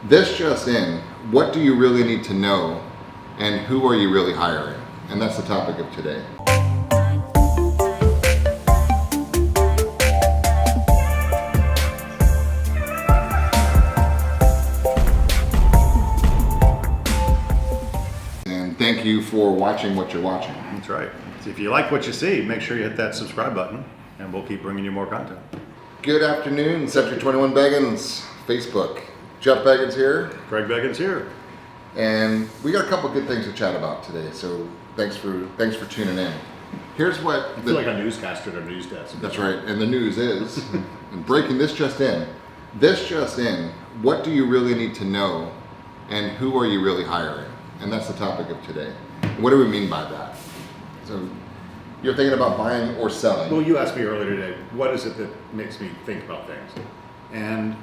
This just in, what do you really need to know and who are you really hiring? And that's the topic of today. And thank you for watching what you're watching. That's right. So if you like what you see, make sure you hit that subscribe button and we'll keep bringing you more content. Good afternoon, Century 21 Beggins, Facebook. Jeff Beggins here. Craig Beggins here. And we got a couple good things to chat about today, so thanks for tuning in. Here's what I feel like a newscaster at a news desk. That's right, and the news is, and breaking this just in, what do you really need to know and who are you really hiring? And that's the topic of today. What do we mean by that? So you're thinking about buying or selling. Well, you asked me earlier today, what is it that makes me think about things? And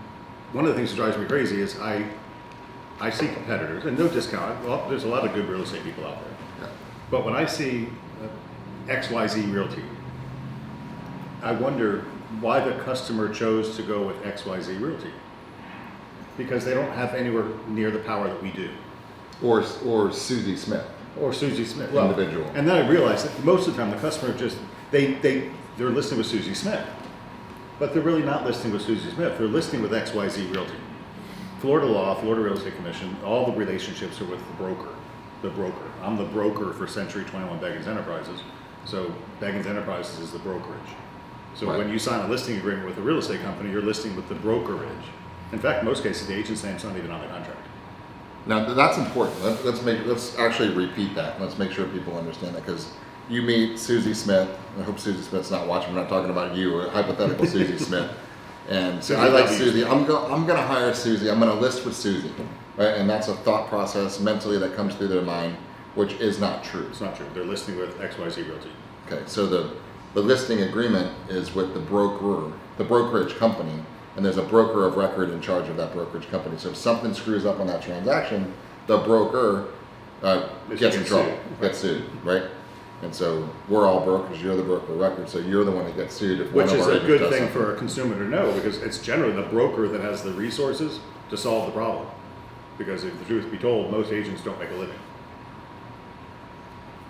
one of the things that drives me crazy is I see competitors, and no discount, well, there's a lot of good real estate people out there. Yeah. But when I see XYZ Realty, I wonder why the customer chose to go with XYZ Realty. Because they don't have anywhere near the power that we do. Or Susie Smith. Or Susie Smith. Individual. And then I realized that most of the time the customer just, they're listing with Susie Smith. But they're really not listing with Susie Smith. They're listing with XYZ Realty. Florida law, Florida Real Estate Commission, all the relationships are with the broker. I'm the broker for Century 21 Beggins Enterprises. So Beggins Enterprises is the brokerage. So Right. when you sign a listing agreement with a real estate company, you're listing with the brokerage. In fact, in most cases, the agent's name's not even on the contract. Now that's important. Let's actually repeat that. Let's make sure people understand that, because you meet Susie Smith. I hope Susie Smith's not watching. We're not talking about you, or hypothetical Susie Smith. And so I like Susie. I'm going to hire Susie. I'm going to list with Susie, right? And that's a thought process mentally that comes through their mind, which is not true. It's not true. They're listing with XYZ Realty. Okay, so the listing agreement is with the brokerage company, and there's a broker of record in charge of that brokerage company. So if something screws up on that transaction, the broker gets in trouble, gets sued, right? And so we're all brokers. You're the broker of record, so you're the one that gets sued. Which is a good thing for a consumer to know, because it's generally the broker that has the resources to solve the problem. Because if the truth be told, most agents don't make a living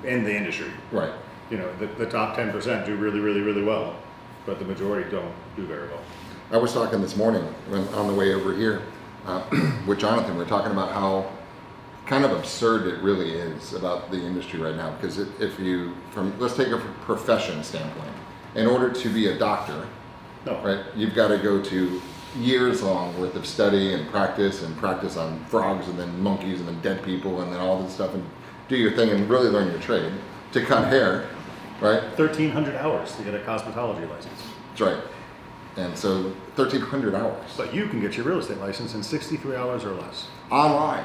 in the industry. Right. You know, the top 10% do really, really, really well, but the majority don't do very well. I was talking this morning on the way over here with Jonathan. We were talking about how kind of absurd it really is about the industry right now. Because let's take a profession standpoint. In order to be a doctor, right, you've got to go to years long worth of study and practice on frogs and then monkeys and then dead people and then all this stuff, and do your thing and really learn your trade. To cut hair, right? 1,300 hours to get a cosmetology license. That's right. And so 1,300 hours. But you can get your real estate license in 63 hours or less. Online,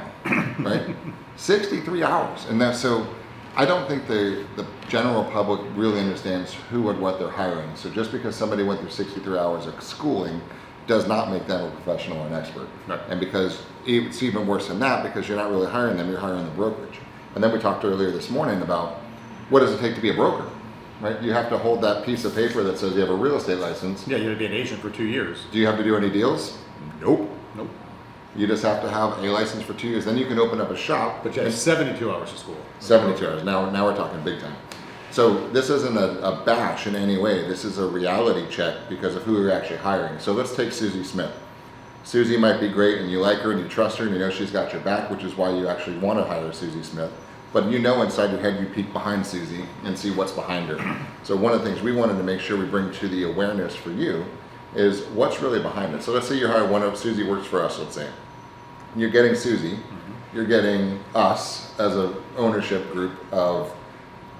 right? 63 hours. And so I don't think the general public really understands who and what they're hiring. So just because somebody went through 63 hours of schooling does not make them a professional or an expert. Right. And because it's even worse than that, because you're not really hiring them, you're hiring the brokerage. And then we talked earlier this morning about what does it take to be a broker, right? You have to hold that piece of paper that says you have a real estate license. Yeah, you have to be an agent for 2 years. Do you have to do any deals? Nope. You just have to have a license for 2 years. Then you can open up a shop. But you have 72 hours of school. 72 hours. Now we're talking big time. So this isn't a bash in any way. This is a reality check because of who you're actually hiring. So let's take Susie Smith. Susie might be great and you like her and you trust her and you know she's got your back, which is why you actually want to hire Susie Smith. But you know inside your head you peek behind Susie and see what's behind her. So one of the things we wanted to make sure we bring to the awareness for you is what's really behind it. So let's say you hire Susie works for us, let's say. You're getting Susie, you're getting us as an ownership group of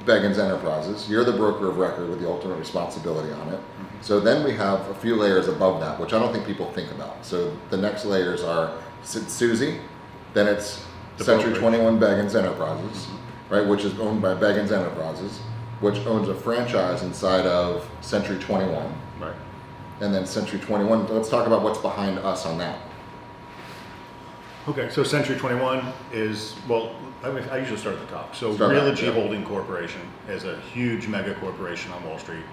Beggins Enterprises. You're the broker of record with the ultimate responsibility on it. So then we have a few layers above that, which I don't think people think about. So the next layers are Susie, then it's Century 21 Beggins Enterprises, right, which is owned by Beggins Enterprises, which owns a franchise inside of Century 21. Right. And then Century 21, let's talk about what's behind us on that. Okay, so Century 21 is, well, I usually start at the top. So Start Realogy out, yeah. Holding Corporation is a huge mega corporation on Wall Street.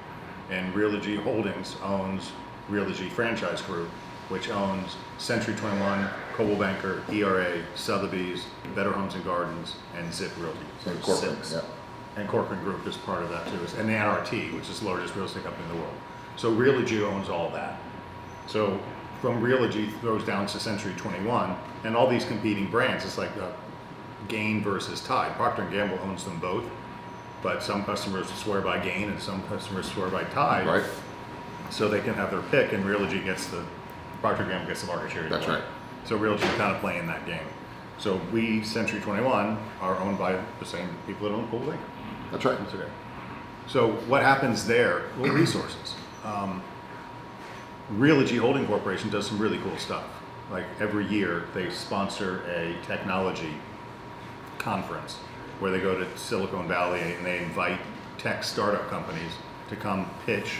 And Realogy Holdings owns Realogy Franchise Group, which owns Century 21 Coldwell Banker, ERA, Sotheby's, Better Homes and Gardens, and Zip Realty. So And Corcoran, six. yeah. And Corcoran Group is part of that too, and the NRT, which is the largest real estate company in the world. So Realogy owns all that. So from Realogy goes down to Century 21, and all these competing brands. It's like Gain versus Tide. Procter & Gamble owns them both, but some customers swear by Gain and some customers swear by Tide. Right. So they can have their pick, and Realogy gets Procter & Gamble gets the market share. That's right. So Realogy is kind of playing that game. So we, Century 21, are owned by the same people that own Coldwell Banker. That's right. That's okay. So what happens there? Well, resources. Realogy Holding Corporation does some really cool stuff. Like every year, they sponsor a technology conference where they go to Silicon Valley and they invite tech startup companies to come pitch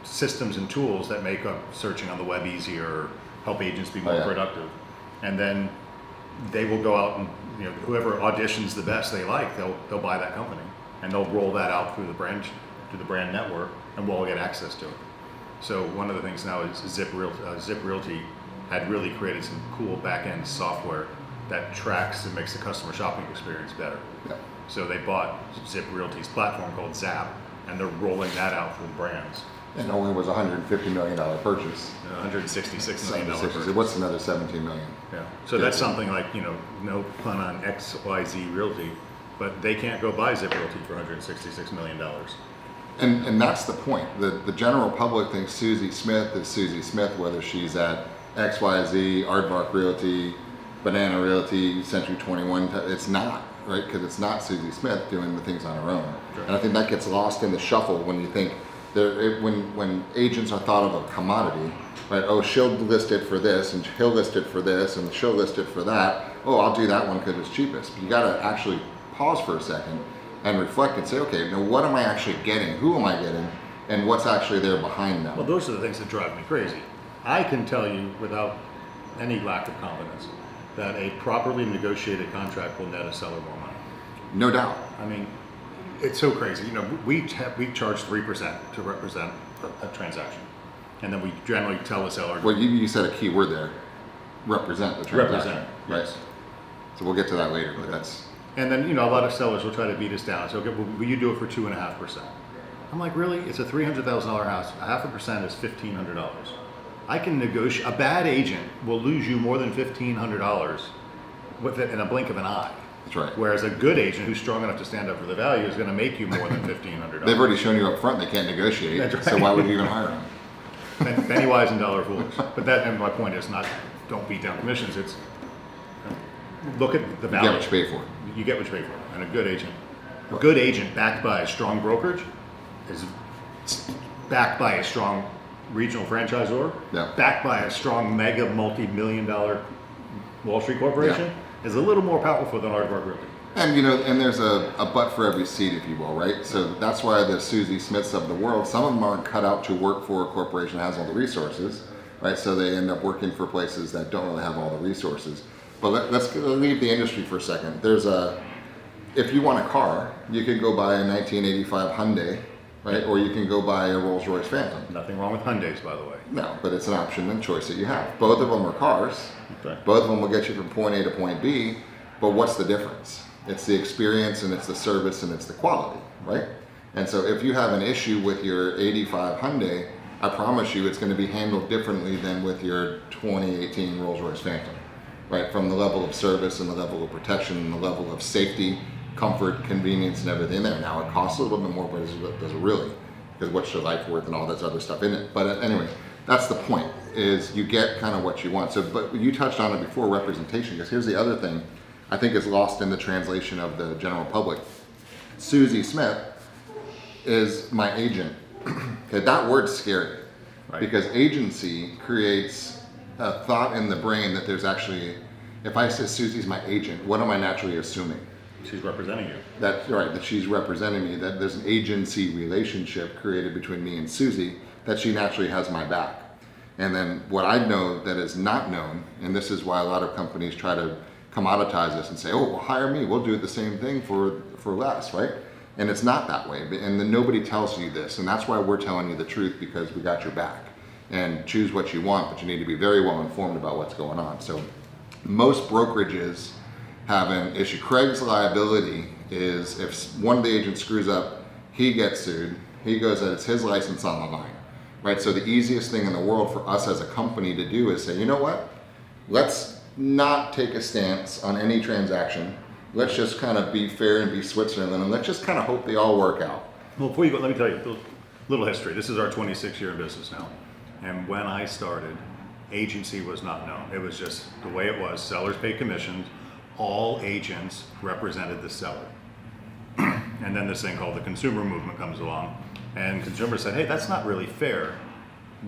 systems and tools that make searching on the web easier, help agents be more productive. And then they will go out and, you know, whoever auditions the best they like, they'll buy that company and they'll roll that out through the brand network, and we'll all get access to it. So one of the things now is Zip Realty had really created some cool back-end software that tracks and makes the customer shopping experience better. Yeah. So they bought Zip Realty's platform called Zap, and they're rolling that out for the brands. And only was a $150 million purchase. $166 million. Purchase. What's another 17 million? Yeah. So that's something like, you know, no pun on XYZ Realty, but they can't go buy Zip Realty for $166 million. And that's the point. The general public thinks Susie Smith is Susie Smith, whether she's at XYZ, Aardvark Realty, Banana Realty, Century 21. It's not, right? Because it's not Susie Smith doing the things on her own. Sure. And I think that gets lost in the shuffle when you think, when agents are thought of a commodity, right? Oh, she'll list it for this, and he'll list it for this, and she'll list it for that. Oh, I'll do that one because it's cheapest. But you got to actually pause for a second and reflect and say, okay, now what am I actually getting? Who am I getting? And what's actually there behind them? Well, those are the things that drive me crazy. I can tell you without any lack of confidence that a properly negotiated contract will net a seller more money. No doubt. I mean, it's so crazy. You know, we charge 3% to represent a transaction, and then we generally tell the seller. Well, you said a key word there. Represent the transaction. Represent, right? yes. So we'll get to that later, but that's. And then, you know, a lot of sellers will try to beat us down. So, okay, well, will you do it for 2.5%? I'm like, really? It's a $300,000 house. 0.5% is $1,500. I can negotiate. A bad agent will lose you more than $1,500 with it in a blink of an eye. That's right. Whereas a good agent who's strong enough to stand up for the value is going to make you more than $1,500. They've already shown you up front they can't negotiate. That's right. So why would you even hire them? Penny wise and dollar foolish. But and my point is not don't beat down commissions. It's look at the You value. get what you pay for. You get what you pay for. And a good agent backed by a strong brokerage is backed by a strong regional franchisor, Yeah. backed by a strong mega multi-million-dollar Wall Street corporation, is a little more powerful than Aardvark Realty. And you know, and there's a butt for every seat, if you will, right? So that's why the Susie Smiths of the world, some of them aren't cut out to work for a corporation that has all the resources, right? So they end up working for places that don't really have all the resources. But let's leave the industry for a second. If you want a car, you could go buy a 1985 Hyundai, right? Or you can go buy a Rolls-Royce Phantom. Nothing wrong with Hyundais, by the way. No, but it's an option and choice that you have. Both of them are cars. Okay. Both of them will get you from point A to point B, but what's the difference? It's the experience and it's the service and it's the quality, right? And so if you have an issue with your 85 Hyundai, I promise you it's going to be handled differently than with your 2018 Rolls-Royce Phantom, right? From the level of service and the level of protection and the level of safety, comfort, convenience, and everything there. Now it costs a little bit more, but does it really? Because what's your life worth and all that other stuff in it. But anyway, that's the point, is you get kind of what you want. So, but you touched on it before, representation, because here's the other thing I think is lost in the translation of the general public. Susie Smith is my agent. Okay, that word's scary, Right. because agency creates a thought in the brain that there's actually, if I say Susie's my agent, what am I naturally assuming? She's representing you. That's right, that she's representing me, that there's an agency relationship created between me and Susie, that she naturally has my back. And then what I know that is not known, and this is why a lot of companies try to commoditize this and say, oh, well, hire me, we'll do the same thing for less, right? And it's not that way, and then nobody tells you this, and that's why we're telling you the truth, because we got your back. And choose what you want, but you need to be very well informed about what's going on. So most brokerages have an issue. Craig's liability is if one of the agents screws up, he gets sued. He goes that it's his license on the line, right? So the easiest thing in the world for us as a company to do is say, you know what? Let's not take a stance on any transaction. Let's just kind of be fair and be Switzerland, and let's just kind of hope they all work out. Well, before you go, let me tell you a little history. This is our 26th year in business now. And when I started, agency was not known. It was just the way it was. Sellers paid commissions. All agents represented the seller. And then this thing called the consumer movement comes along. And consumers said, hey, that's not really fair.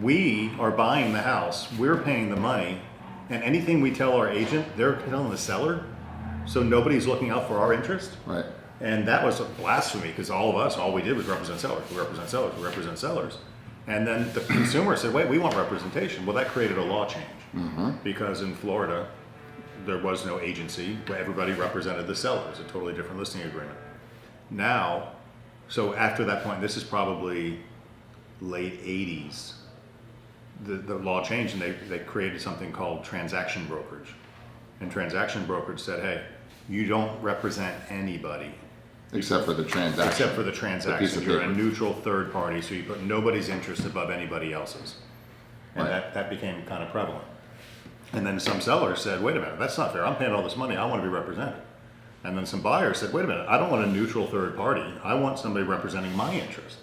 We are buying the house. We're paying the money. And anything we tell our agent, they're telling the seller. So nobody's looking out for our interest. Right. And that was a blasphemy because all of us, all we did was represent sellers. We represent sellers. We represent sellers. And then the consumer said, wait, we want representation. Well, that created a law change because in Florida, there was no agency where everybody represented the sellers, a totally different listing agreement. Now, so after that point, this is probably late 80s, the law changed and they created something called transaction brokerage. And transaction brokerage said, hey, you don't represent anybody. Except for the transaction. Except for the The piece transaction. of You're a paper. neutral third party, so you put nobody's interest above anybody else's. And Right. that became kind of prevalent. And then some sellers said, wait a minute, that's not fair. I'm paying all this money. I want to be represented. And then some buyers said, wait a minute, I don't want a neutral third party. I want somebody representing my interest.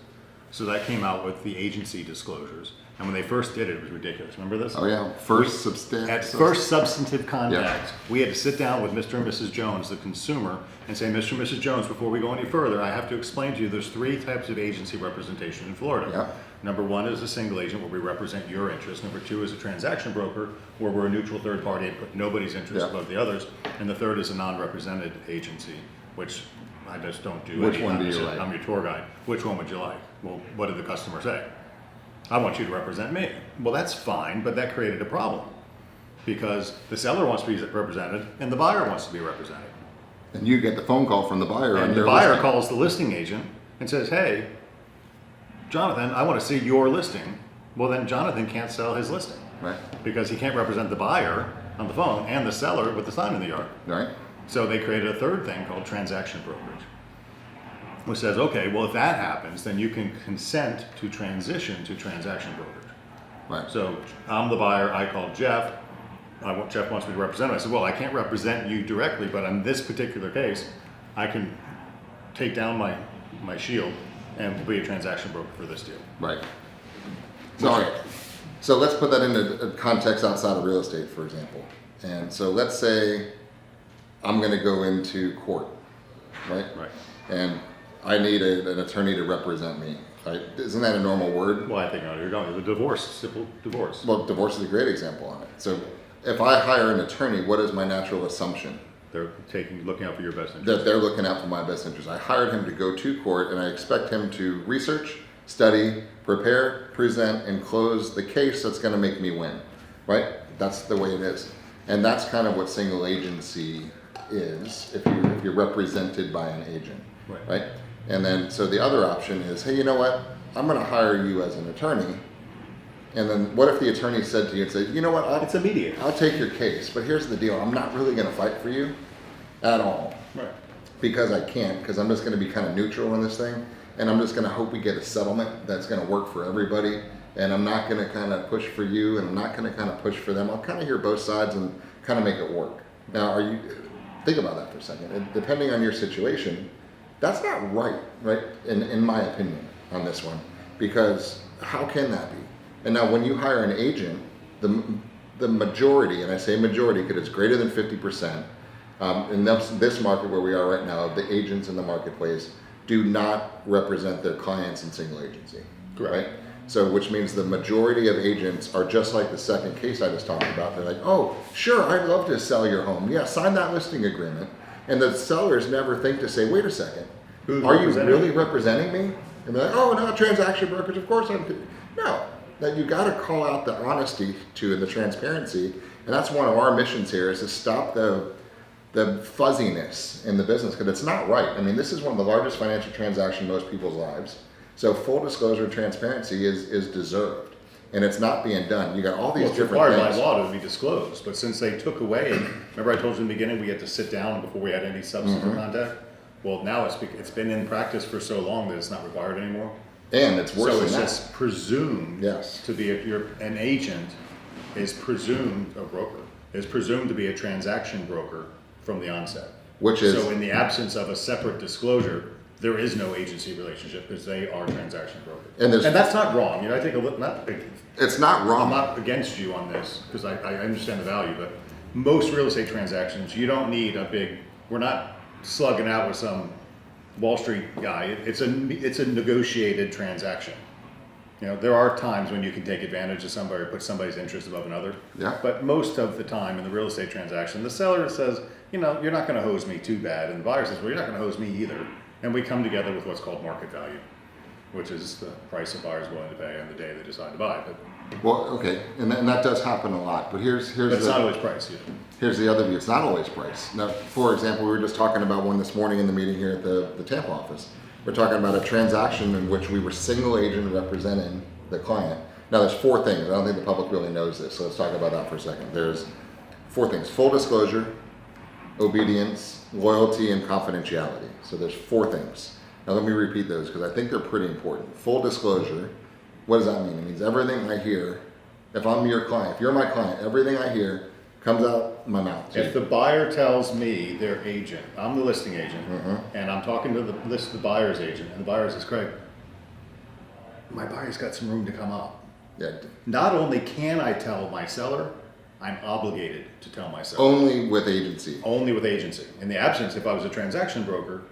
So that came out with the agency disclosures. And when they first did it, it was ridiculous. Remember this? Oh yeah, first At substantial. first substantive contact, we had to sit down with Mr. and Mrs. Jones, the consumer, and say, Mr. and Mrs. Jones, before we go any further, I have to explain to you there's 3 types of agency representation in Florida. Yeah. Number 1 is a single agent where we represent your interest. Number 2 is a transaction broker where we're a neutral third party and put nobody's interest Yeah. above the others. And the third is a non-represented agency, which I just don't do. Which any one do of. you like? I'm your tour guide. Which one would you like? Well, what did the customer say? I want you to represent me. Well, that's fine, but that created a problem because the seller wants to be represented and the buyer wants to be represented. And you get the phone call from the buyer. And on the your buyer listing. calls the listing agent and says, hey, Jonathan, I want to see your listing. Well, then Jonathan can't sell his listing Right. because he can't represent the buyer on the phone and the seller with the sign in the yard. Right. So they created a third thing called transaction brokerage, which says, okay, well, if that happens, then you can consent to transition to transaction brokerage. Right. So I'm the buyer, I called Jeff, Jeff wants me to represent him. I said, well, I can't represent you directly, but in this particular case, I can take down my shield and be a transaction broker for this deal. Right. So, all right. So let's put that into a context outside of real estate, for example. And so let's say I'm going to go into court, right? Right. And I need an attorney to represent me. Right? Isn't that a normal word? Well, I think you're going to the divorce, simple divorce. Well, divorce is a great example on it. So if I hire an attorney, what is my natural assumption? They're looking out for your best interest. That they're looking out for my best interest. I hired him to go to court, and I expect him to research, study, prepare, present, and close the case that's going to make me win, right? That's the way it is. And that's kind of what single agency is if you're represented by an agent, right? And then, so the other option is, hey, you know what? I'm going to hire you as an attorney. And then what if the attorney said to you and said, you know what? It's immediate. I'll take your case, but here's the deal. I'm not really going to fight for you at all. Right. Because I can't, because I'm just going to be kind of neutral in this thing. And I'm just going to hope we get a settlement that's going to work for everybody. And I'm not going to kind of push for you, and I'm not going to kind of push for them. I'll kind of hear both sides and kind of make it work. Now, think about that for a second. And depending on your situation, that's not right, in my opinion, on this one. Because how can that be? And now when you hire an agent, the majority, and I say majority because it's greater than 50%, in this market where we are right now, the agents in the marketplace do not represent their clients in single agency. Correct. Right? So which means the majority of agents are just like the second case I just talked about. They're like, oh, sure, I'd love to sell your home. Yeah, sign that listing agreement. And the sellers never think to say, wait a second, are you really representing me? And they're like, oh, no, transaction brokerage, of course I'm. No, that you got to call out the honesty and the transparency. And that's one of our missions here is to stop the fuzziness in the business because it's not right. I mean, this is one of the largest financial transactions in most people's lives. So full disclosure and transparency is deserved. and it's not being done. You got all these Well, it's different required by things. law to be disclosed, but since they took away, remember I told you in the beginning, we had to sit down before we had any substantive contact? Well, now it's been in practice for so long that it's not required anymore. And it's worse So than it's that. just presumed Yes. to be, an agent is presumed, a broker, is presumed to be a transaction broker from the onset. Which is- So in the absence of a separate disclosure, there is no agency relationship because they are transaction brokers. And there's- that's not wrong, I think It's not I'm wrong. not against you on this because I understand the value, but most real estate transactions, you don't need we're not slugging out with some Wall Street guy. It's a negotiated transaction. There are times when you can take advantage of somebody or put somebody's interest above another. Yeah. But most of the time in the real estate transaction, the seller says, you're not going to hose me too bad. And the buyer says, well, you're not going to hose me either. And we come together with what's called market value, which is the price the buyer's willing to pay on the day they decide to buy. But Well, okay, and that does happen a lot. But here's it's not always price. Yeah. Here's the other view. It's not always price. Now, for example, we were just talking about one this morning in the meeting here at the Tampa office. We're talking about a transaction in which we were single agent representing the client. Now, there's 4 things. I don't think the public really knows this, so let's talk about that for a second. There's 4 things: full disclosure, obedience, loyalty, and confidentiality. So there's 4 things. Now, let me repeat those because I think they're pretty important. Full disclosure. What does that mean? It means everything I hear, if I'm your client, if you're my client, everything I hear comes out my mouth. If the buyer tells me their agent, I'm the listing agent, and I'm talking to the buyer's agent, and the buyer says, Craig, my buyer's got some room to come up. Yeah. Not only can I tell my seller, I'm obligated to tell my seller. Only with agency. Only with agency. In the absence, if I was a transaction broker,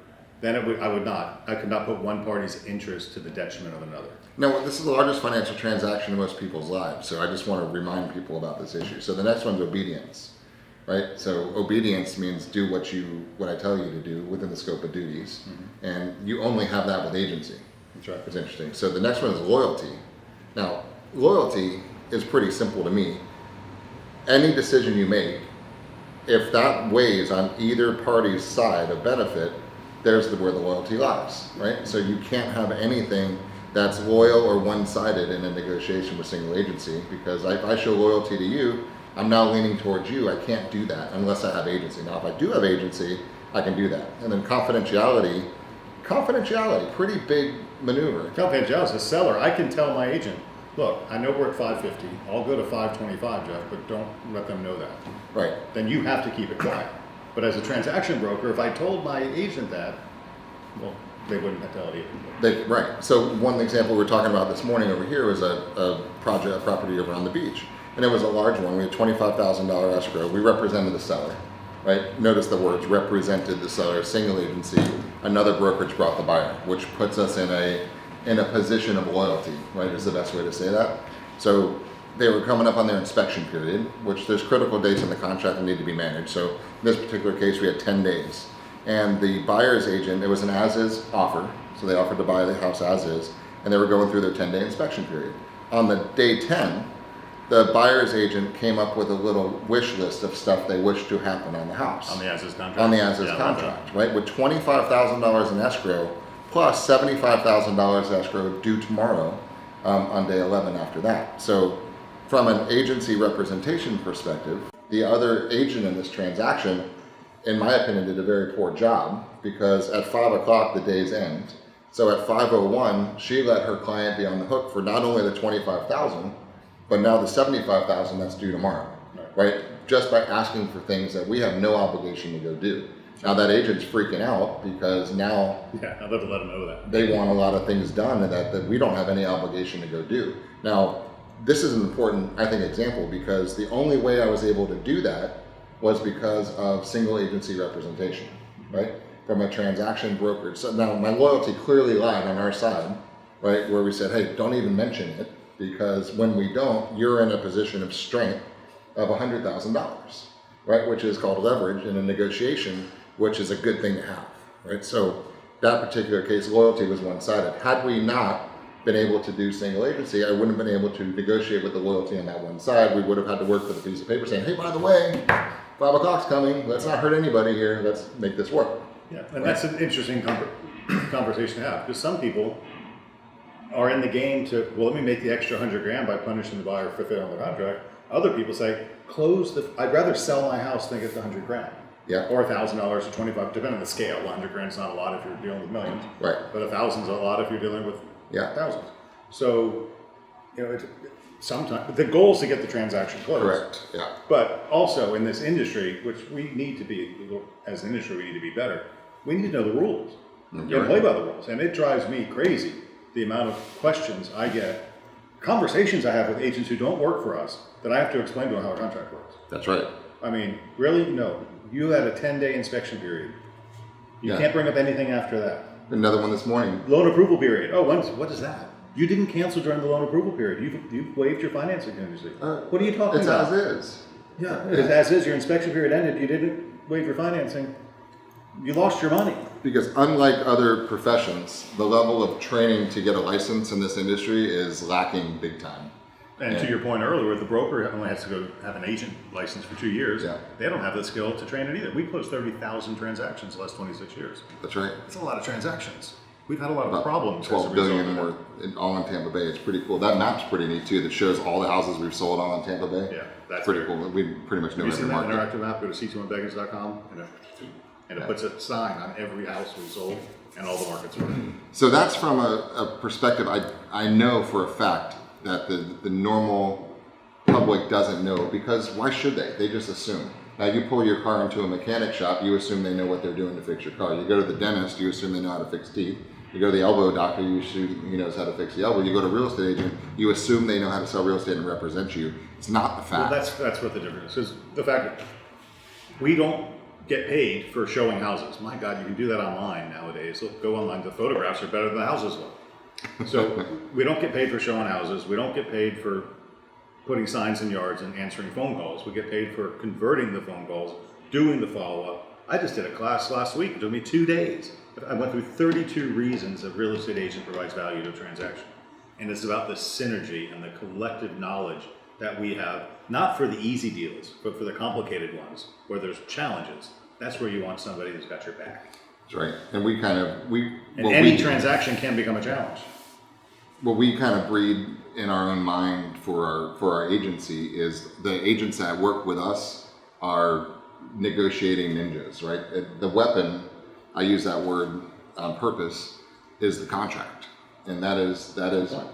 then I could not put one party's interest to the detriment of another. No, this is the largest financial transaction in most people's lives, so I just want to remind people about this issue. So the next one's obedience, right? So obedience means do what I tell you to do within the scope of duties, and you only have that with agency. That's right. It's interesting. So the next one is loyalty. Now, loyalty is pretty simple to me. Any decision you make, if that weighs on either party's side of benefit, there's where the loyalty lies, right? So you can't have anything that's loyal or one-sided in a negotiation with single agency, because if I show loyalty to you, I'm now leaning towards you. I can't do that unless I have agency. Now, if I do have agency, I can do that. And then confidentiality, pretty big maneuver. Confidentiality as a seller, I can tell my agent, look, I know we're at 550. I'll go to 525, Jeff, but don't let them know that. Right. Then you have to keep it quiet. But as a transaction broker, if I told my agent that, well, they wouldn't tell it either. Right. So one example we were talking about this morning over here was a property over on the beach. And it was a large one. We had $25,000 escrow. We represented the seller, right? Notice the words, represented the seller, single agency. Another brokerage brought the buyer, which puts us in a position of loyalty, right? Is the best way to say that. So they were coming up on their inspection period, which there's critical dates in the contract that need to be managed. So in this particular case, we had 10 days. And the buyer's agent, it was an as-is offer. So they offered to buy the house as is, and they were going through their 10-day inspection period. On the day 10, the buyer's agent came up with a little wish list of stuff they wished to happen on the house. On the as-is contract? On the as-is contract, right? With $25,000 in escrow, plus $75,000 escrow due tomorrow on day 11 after that. So from an agency representation perspective, the other agent in this transaction, in my opinion, did a very poor job, because at 5 o'clock the day's end. So at 5:01, she let her client be on the hook for not only the $25,000, but now the $75,000 that's due tomorrow, right? Just by asking for things that we have no obligation to go do. Now that agent's freaking out because now I'd have to let them know that. they want a lot of things done that we don't have any obligation to go do. Now, this is an important, I think, example, because the only way I was able to do that was because of single agency representation, right? From a transaction brokerage. So now my loyalty clearly lied on our side, right? Where we said, hey, don't even mention it, because when we don't, you're in a position of strength of $100,000, right? Which is called leverage in a negotiation, which is a good thing to have, right? So that particular case, loyalty was one-sided. Had we not been able to do single agency, I wouldn't have been able to negotiate with the loyalty on that one side. We would have had to work with a piece of paper saying, hey, by the way, 5 o'clock's coming. Let's not hurt anybody here. Let's make this work. Yeah, and that's an interesting conversation to have, because some people are in the game to, well, let me make the extra $100,000 by punishing the buyer for failing the contract. Other people say, I'd rather sell my house than get the $100,000. Yeah. Or $1,000 or $25,000, depending on the scale. $100,000 is not a lot if you're dealing with millions. Right. But $1,000 is a lot if you're dealing with thousands. So, sometimes the goal is to get the transaction closed. Correct. Yeah. But also in this industry, which we need to be, as an industry, we need to be better. We need to know the rules. You got to play by the rules. And it drives me crazy, the amount of questions I get, conversations I have with agents who don't work for us, that I have to explain to them how a contract works. That's right. I mean, really? No. You had a 10-day inspection period. You can't bring up anything after that. Another one this morning. Loan approval period. Oh, what is that? You didn't cancel during the loan approval period. You've waived your financing contingency. What are you talking about? It's as is. Yeah, it's as is. Your inspection period ended. You didn't waive your financing. You lost your money. Because unlike other professions, the level of training to get a license in this industry is lacking big time. And to your point earlier, the broker only has to go have an agent license for 2 years. Yeah. They don't have the skill to train it either. We've closed 30,000 transactions the last 26 years. That's right. It's a lot of transactions. We've had a lot of problems. 12 billion worth all in Tampa Bay. It's pretty cool. That map's pretty neat too. That shows all the houses we've sold all in Tampa Bay. Yeah, that's pretty cool. We pretty much know Have you seen every that market. interactive map? Go to c2beggins.com and it puts a sign on every house we sold and all the markets we're in. So that's from a perspective. I know for a fact that the normal public doesn't know, because why should they? They just assume. Now you pull your car into a mechanic shop, you assume they know what they're doing to fix your car. You go to the dentist, you assume they know how to fix teeth. You go to the elbow doctor, you assume he knows how to fix the elbow. You go to a real estate agent, you assume they know how to sell real estate and represent you. It's not the fact. Well, that's what the difference is. The fact that we don't get paid for showing houses. My God, you can do that online nowadays. Look, go online. The photographs are better than the houses look. So we don't get paid for showing houses. We don't get paid for putting signs in yards and answering phone calls. We get paid for converting the phone calls, doing the follow-up. I just did a class last week. It took me 2 days. I went through 32 reasons a real estate agent provides value to a transaction. And it's about the synergy and the collective knowledge that we have, not for the easy deals, but for the complicated ones where there's challenges. That's where you want somebody who's got your back. That's right. And any transaction can become a challenge. What we kind of breed in our own mind for our agency is the agents that work with us are negotiating ninjas, right? The weapon, I use that word on purpose, is the contract. And that is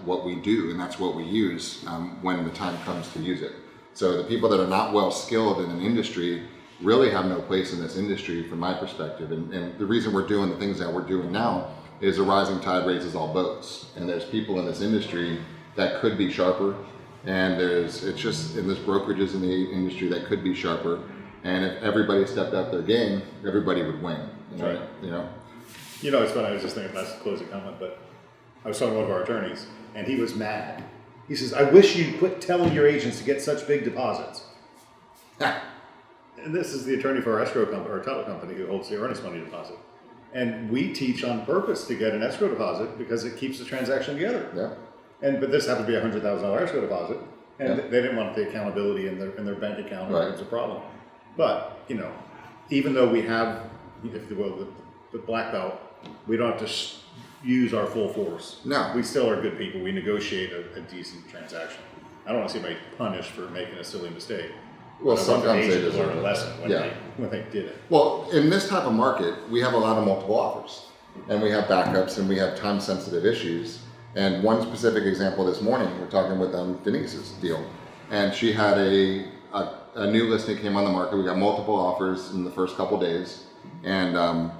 what we do, and that's what we use when the time comes to use it. So the people that are not well skilled in an industry really have no place in this industry from my perspective. And the reason we're doing the things that we're doing now is a rising tide raises all boats. And there's people in this industry that could be sharper, and it's just in this brokerages in the industry that could be sharper. And if everybody stepped up their game, everybody would win. Right. It's funny. I was just thinking that's a closing comment, but I was talking to one of our attorneys, and he was mad. He says, "I wish you'd quit telling your agents to get such big deposits." And this is the attorney for our escrow company, or title company, who holds the earnest money deposit. And we teach on purpose to get an escrow deposit because it keeps the transaction together. Yeah. But this happened to be a $100,000 escrow deposit, and they didn't want the accountability in their bank account, or it was a problem. But even though we have, if you will, the black belt, we don't have to use our full force. No. We still are good people. We negotiate a decent transaction. I don't want to see anybody punished for making a silly mistake. Well, sometimes they learn deserve a it. lesson when they did it. Well, in this type of market, we have a lot of multiple offers, and we have backups, and we have time-sensitive issues. And one specific example this morning, we're talking with Denise's deal, and she had a new listing came on the market. We got multiple offers in the first couple days, and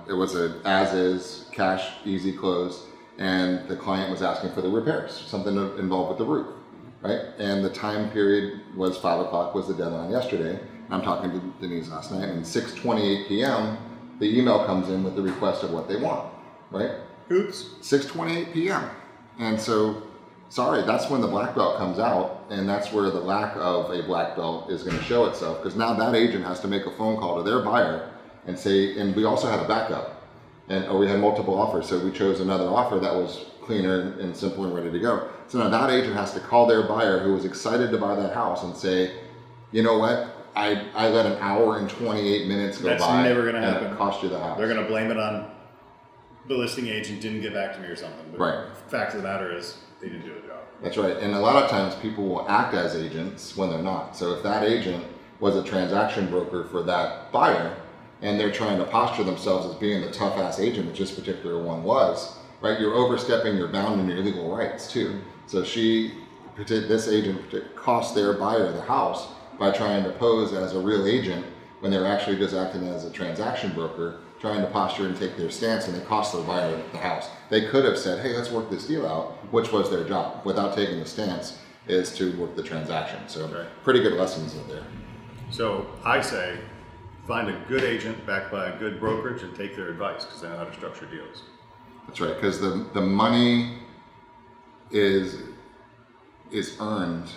it was a as-is, cash, easy close, and the client was asking for the repairs, something involved with the roof. Right, and the time period was 5 o'clock was the deadline yesterday. I'm talking to Denise last night, and 6:28 p.m. the email comes in with the request of what they want. Right? Oops. 6:28 p.m. And so, sorry, that's when the black belt comes out, and that's where the lack of a black belt is going to show itself. Because now that agent has to make a phone call to their buyer and say, and we also had a backup, or we had multiple offers, so we chose another offer that was cleaner and simpler and ready to go. So now that agent has to call their buyer who was excited to buy that house and say, you know what, I let an hour and 28 minutes go by. That's never going to happen. And it cost you the house. They're going to blame it on the listing agent didn't get back to me or something. But right. The fact of the matter is, they didn't do the job. That's right. And a lot of times people will act as agents when they're not. So if that agent was a transaction broker for that buyer and they're trying to posture themselves as being the tough ass agent, which this particular one was, right? You're overstepping your bound and your legal rights too. So this agent cost their buyer the house by trying to pose as a real agent when they're actually just acting as a transaction broker, trying to posture and take their stance, and they cost their buyer the house. They could have said, hey, let's work this deal out, which was their job, without taking the stance, is to work the transaction. So pretty good lessons in there. So I say, find a good agent backed by a good brokerage and take their advice, because they know how to structure deals. That's right, because the money is earned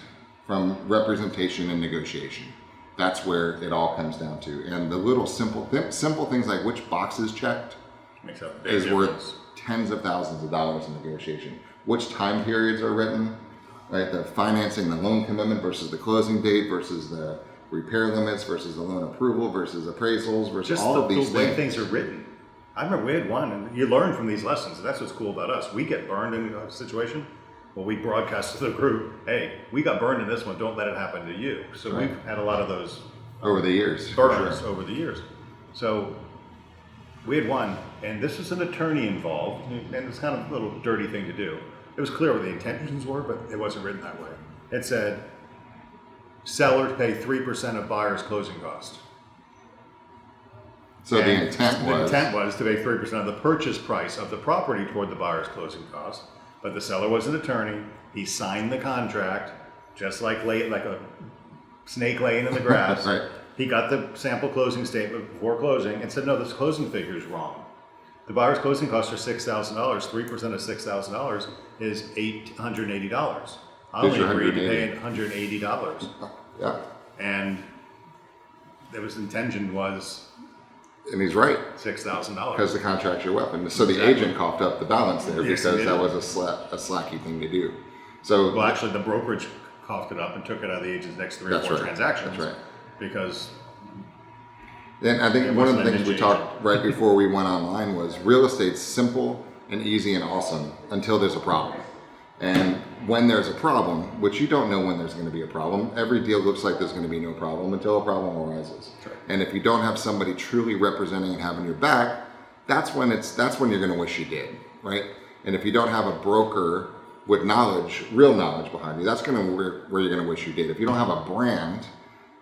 from representation and negotiation. That's where it all comes down to. And the little simple things like which box is checked Makes up a big is difference. worth tens of thousands of dollars in negotiation. Which time periods are written, right? The financing, the loan commitment versus the closing date versus the repair limits versus the loan approval versus appraisals versus Just all of these the way things. things are written. I remember we had one, and you learn from these lessons. And that's what's cool about us. We get burned in a situation. Well, we broadcast to the group, hey, we got burned in this one, don't let it happen to you. So Right. we've had a lot of those Over the years. for burns sure. over the years. So we had one, and this was an attorney involved, and it's kind of a little dirty thing to do. It was clear what the intentions were, but it wasn't written that way. It said, sellers pay 3% of buyer's closing cost. So the And intent was. The intent was to pay 3% of the purchase price of the property toward the buyer's closing cost. But the seller was an attorney. He signed the contract, just like a snake laying in the grass. Right. He got the sample closing statement before closing and said, no, this closing figure is wrong. The buyer's closing costs are $6,000. 3% of $6,000 is $880. I only Here's your agreed to pay $180. $180. Yeah. And there was intention was And he's right. $6,000. Because the contract's your weapon. So the Exactly. agent coughed up the balance there Yes, because he did. that was a slacky thing to do. So Well, actually, the brokerage coughed it up and took it out of the agent's next 3 or That's 4 right. transactions. That's right. Because then I think It one of the wasn't things we an talked right before we went online was real estate's simple and easy and awesome until there's a problem. And when there's a problem, which you don't know when there's going to be a problem, every deal looks like there's going to be no problem until a problem arises. Right. And if you don't have somebody truly representing and having your back, that's when you're going to wish you did, right? And if you don't have a broker with knowledge, real knowledge behind you, that's going to where you're going to wish you did. If you don't have a brand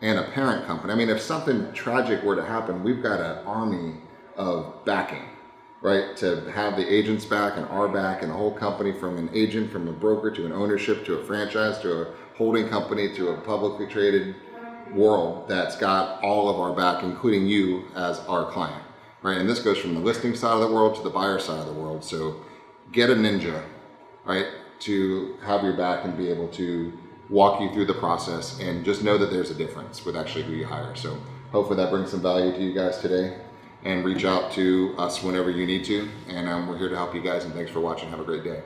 and a parent company, I mean, if something tragic were to happen, we've got an army of backing, right? To have the agents back and our back and the whole company, from an agent, from a broker to an ownership to a franchise to a holding company to a publicly traded world that's got all of our back, including you as our client, right? And this goes from the listing side of the world to the buyer side of the world. So get a ninja, right, to have your back and be able to walk you through the process, and just know that there's a difference with actually who you hire. So hopefully that brings some value to you guys today, and reach out to us whenever you need to. And we're here to help you guys, and thanks for watching. Have a great day.